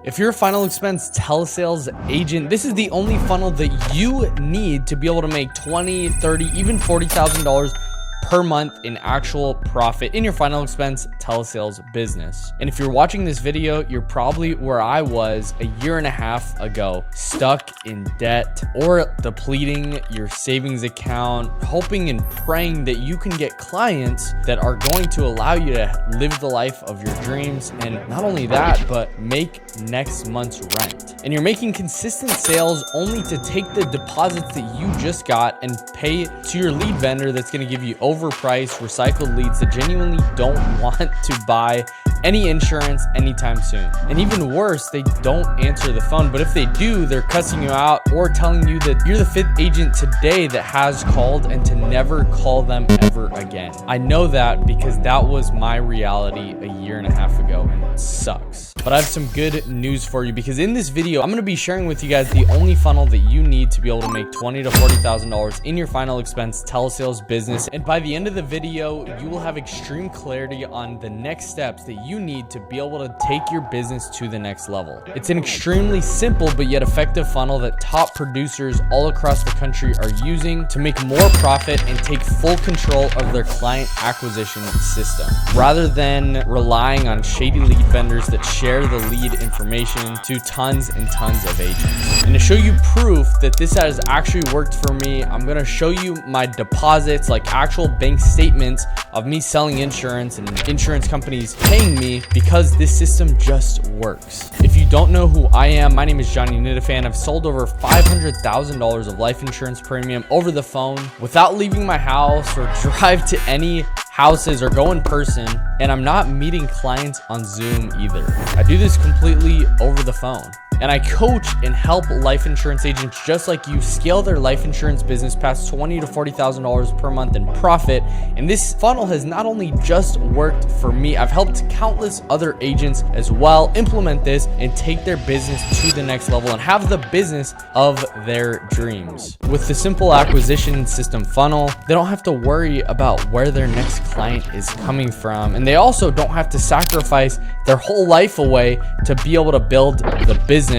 If you're a final expense telesales agent, this is the only funnel that you need to be able to make $20, $30, even $40,000 per month in actual profit in your final expense telesales business. And if you're watching this video, you're probably where I was a year and a half ago, stuck in debt or depleting your savings account, hoping and praying that you can get clients that are going to allow you to live the life of your dreams. And not only that, but make next month's rent. And you're making consistent sales only to take the deposits that you just got and pay to your lead vendor that's going to give you overpriced recycled leads that genuinely don't want to buy any insurance anytime soon. And even worse, they don't answer the phone, but if they do, they're cussing you out or telling you that you're the fifth agent today that has called and to never call them ever again. I know that because that was my reality a year and a half ago, and it sucks. But I have some good news for you, because in this video, I'm going to be sharing with you guys the only funnel that you need to be able to make $20,000 to $40,000 in your final expense telesales business. And by the end of the video, you will have extreme clarity on the next steps that you need to be able to take your business to the next level. It's an extremely simple but yet effective funnel that top producers all across the country are using to make more profit and take full control of their client acquisition system, rather than relying on shady lead vendors that share the lead information to tons and tons of agents. And to show you proof that this has actually worked for me, I'm going to show you my deposits, like actual bank statements of me selling insurance and insurance companies paying me, because this system just works. If you don't know who I am, my name is Johnny Nitafan. I've sold over $500,000 of life insurance premium over the phone without leaving my house or drive to any houses or go in person, and I'm not meeting clients on Zoom either. I do this completely over the phone. And I coach and help life insurance agents just like you scale their life insurance business past $20,000 to $40,000 per month in profit. And this funnel has not only just worked for me, I've helped countless other agents as well implement this and take their business to the next level and have the business of their dreams. With the simple acquisition system funnel, they don't have to worry about where their next client is coming from. And they also don't have to sacrifice their whole life away to be able to build the business,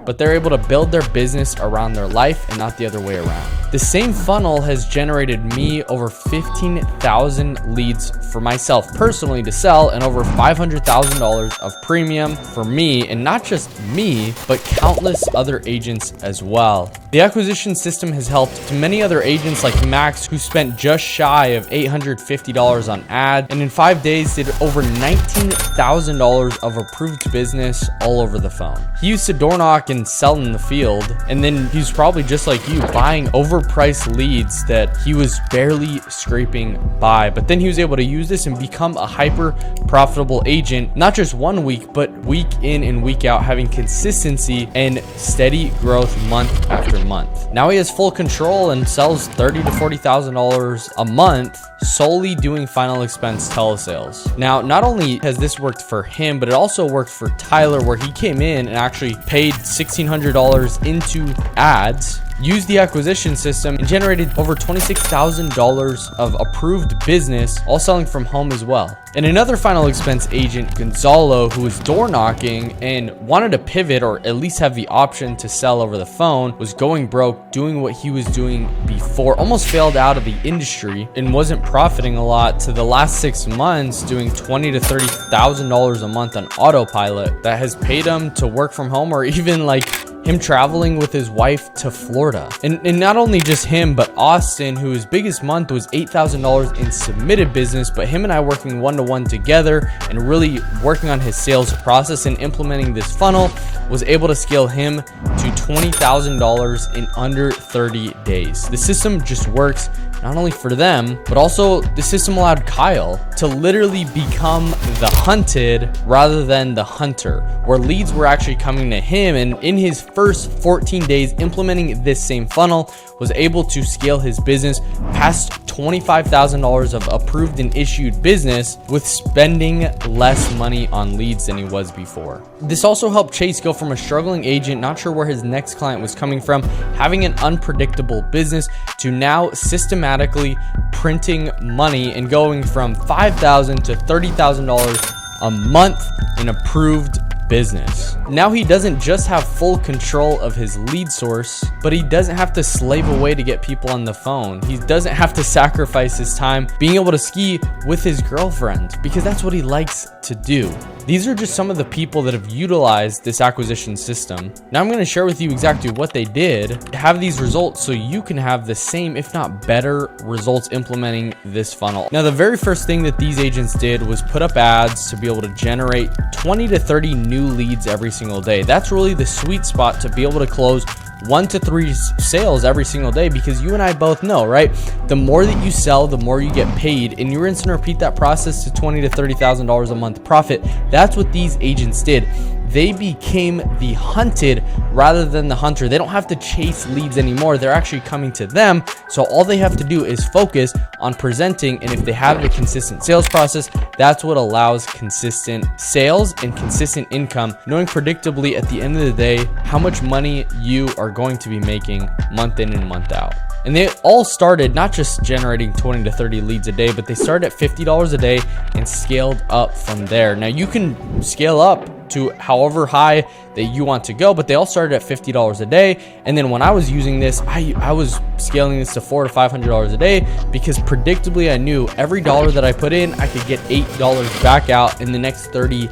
but they're able to build their business around their life and not the other way around. The same funnel has generated me over 15,000 leads for myself personally to sell, and over $500,000 of premium for me, and not just me, but countless other agents as well. The acquisition system has helped many other agents like Max, who spent just shy of $850 on ads, and in 5 days did over $19,000 of approved business all over the phone. He used to door knock and sell in the field, and then he's probably just like you, buying overpriced leads that he was barely scraping by. But then he was able to use this and become a hyper profitable agent, not just 1 week, but week in and week out, having consistency and steady growth month after month. Now he has full control and sells $30,000 to $40,000 a month solely doing final expense telesales. Now, not only has this worked for him, but it also worked for Tyler, where he came in and actually paid $1,600 into ads, used the acquisition system, and generated over $26,000 of approved business, all selling from home as well. And another final expense agent, Gonzalo, who was door knocking and wanted to pivot or at least have the option to sell over the phone, was going broke doing what he was doing before, almost failed out of the industry and wasn't profiting a lot, to the last 6 months doing $20,000 to $30,000 a month on autopilot that has paid him to work from home, or even like him traveling with his wife to Florida. And not only just him, but Austin, whose biggest month was $8,000 in submitted business, but him and I working one-to-one together and really working on his sales process and implementing this funnel was able to scale him to $20,000 in under 30 days. The system just works not only for them, but also the system allowed Kyle to literally become the hunted rather than the hunter, where leads were actually coming to him. And in his first 14 days implementing this same funnel, was able to scale his business past $25,000 of approved and issued business with spending less money on leads than he was before. This also helped Chase go from a struggling agent, not sure where his next client was coming from, having an unpredictable business, to now systematically printing money and going from $5,000 to $30,000 a month in approved business. Now he doesn't just have full control of his lead source, but he doesn't have to slave away to get people on the phone. He doesn't have to sacrifice his time being able to ski with his girlfriend because that's what he likes to do. These are just some of the people that have utilized this acquisition system. Now I'm going to share with you exactly what they did to have these results so you can have the same, if not better, results implementing this funnel. Now, the very first thing that these agents did was put up ads to be able to generate 20 to 30 new leads every single day. That's really the sweet spot to be able to close 1 to 3 sales every single day, because you and I both know, right? The more that you sell, the more you get paid, and you're instant repeat that process to $20,000 to $30,000 a month profit. That's what these agents did. They became the hunted rather than the hunter. They don't have to chase leads anymore. They're actually coming to them. So all they have to do is focus on presenting. And if they have a consistent sales process, that's what allows consistent sales and consistent income, knowing predictably at the end of the day how much money you are going to be making month in and month out. And they all started not just generating 20 to 30 leads a day, but they started at $50 a day and scaled up from there. Now you can scale up to however high that you want to go, but they all started at $50 a day. And then when I was using this, I was scaling this to $400 to $500 a day, because predictably I knew every dollar that I put in, I could get $8 back out in the next 30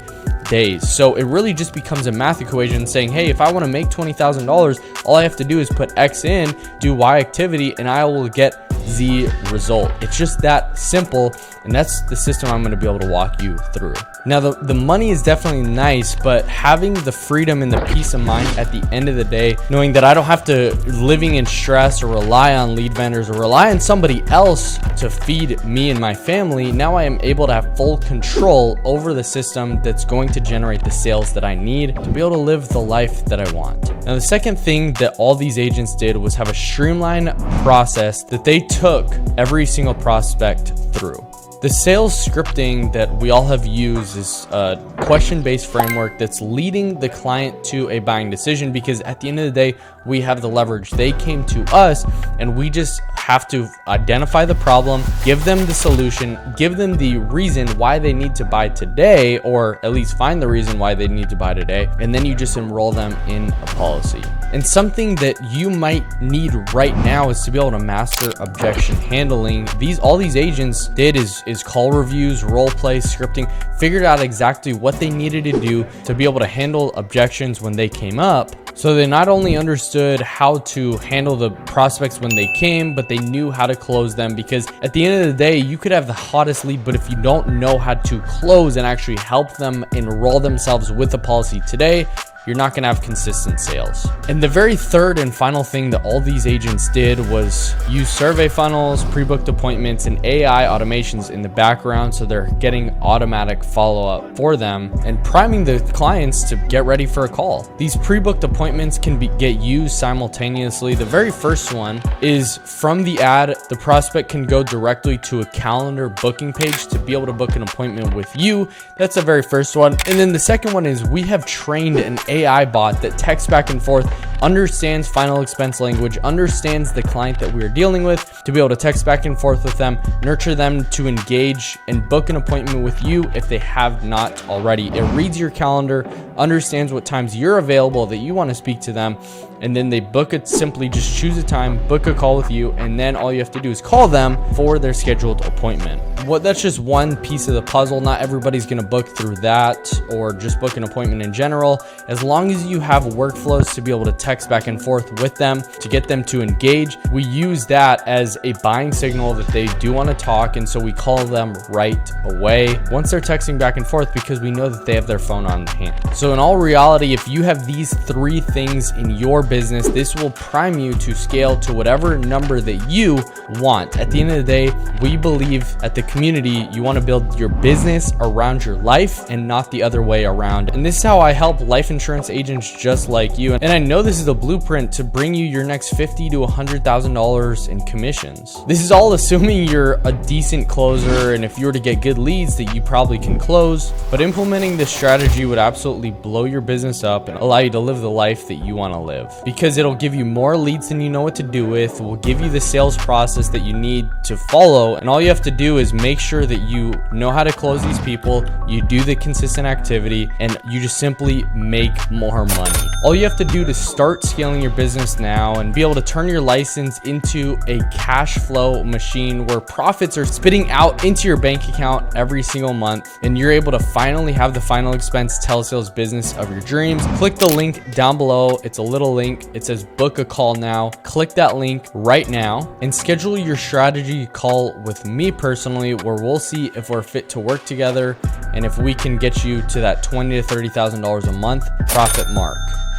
days. So it really just becomes a math equation saying, hey, if I want to make $20,000, all I have to do is put X in, do Y activity, and I will get Z result. It's just that simple, and that's the system I'm going to be able to walk you through. Now, the money is definitely nice, but having the freedom and the peace of mind at the end of the day, knowing that I don't have to living in stress or rely on lead vendors or rely on somebody else to feed me and my family, now I am able to have full control over the system that's going to generate the sales that I need to be able to live the life that I want. Now, the second thing that all these agents did was have a streamlined process that they took every single prospect through. The sales scripting that we all have used is a question-based framework that's leading the client to a buying decision, because at the end of the day, we have the leverage. They came to us and we just have to identify the problem, give them the solution, give them the reason why they need to buy today, or at least find the reason why they need to buy today. And then you just enroll them in a policy. And something that you might need right now is to be able to master objection handling. All these agents did is call reviews, role play, scripting, figured out exactly what they needed to do to be able to handle objections when they came up. So they not only understood how to handle the prospects when they came, but they knew how to close them, because at the end of the day, you could have the hottest lead, but if you don't know how to close and actually help them enroll themselves with the policy today, you're not going to have consistent sales. And the very third and final thing that all these agents did was use survey funnels, pre-booked appointments, and AI automations in the background, so they're getting automatic follow-up for them and priming the clients to get ready for a call. These pre-booked appointments can get used simultaneously. The very first one is from the ad, the prospect can go directly to a calendar booking page to be able to book an appointment with you. That's the very first one. And then the second one is we have trained an AI bot that texts back and forth, understands final expense language, understands the client that we are dealing with, to be able to text back and forth with them, nurture them to engage and book an appointment with you if they have not already. It reads your calendar, understands what times you're available that you want to speak to them, and then they book it. Simply just choose a time, book a call with you, and then all you have to do is call them for their scheduled appointment. That's just one piece of the puzzle. Not everybody's going to book through that or just book an appointment in general. As long as you have workflows to be able to text back and forth with them to get them to engage, we use that as a buying signal that they do want to talk, and so we call them right away once they're texting back and forth, because we know that they have their phone on hand. So in all reality, if you have these three things in your business, this will prime you to scale to whatever number that you want. At the end of the day, we believe at the community, you want to build your business around your life and not the other way around. And this is how I help life insurance agents just like you. And I know this is the blueprint to bring you your next $50,000 to $100,000 in commissions. This is all assuming you're a decent closer, and if you were to get good leads that you probably can close. But implementing this strategy would absolutely blow your business up and allow you to live the life that you want to live, because it'll give you more leads than you know what to do with, will give you the sales process that you need to follow, and all you have to do is make sure that you know how to close these people, you do the consistent activity, and you just simply make more money. All you have to do to start scaling your business now and be able to turn your license into a cash flow machine where profits are spitting out into your bank account every single month, and you're able to finally have the final expense telesales business of your dreams. Click the link down below. It's a little link. It says book a call now. Click that link right now and schedule your strategy call with me personally, where we'll see if we're fit to work together and if we can get you to that $20,000 to $30,000 a month profit mark,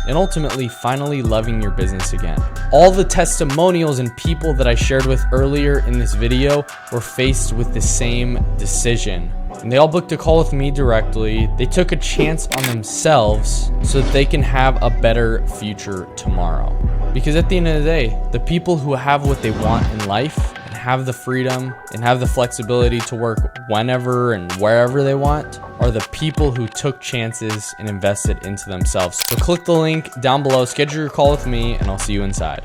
and ultimately finally loving your business again. All the testimonials and people that I shared with earlier in this video were faced with the same decision, and they all booked a call with me directly. They took a chance on themselves so that they can have a better future tomorrow. Because at the end of the day, the people who have what they want in life and have the freedom and have the flexibility to work whenever and wherever they want are the people who took chances and invested into themselves. So click the link down below, schedule your call with me, and I'll see you inside.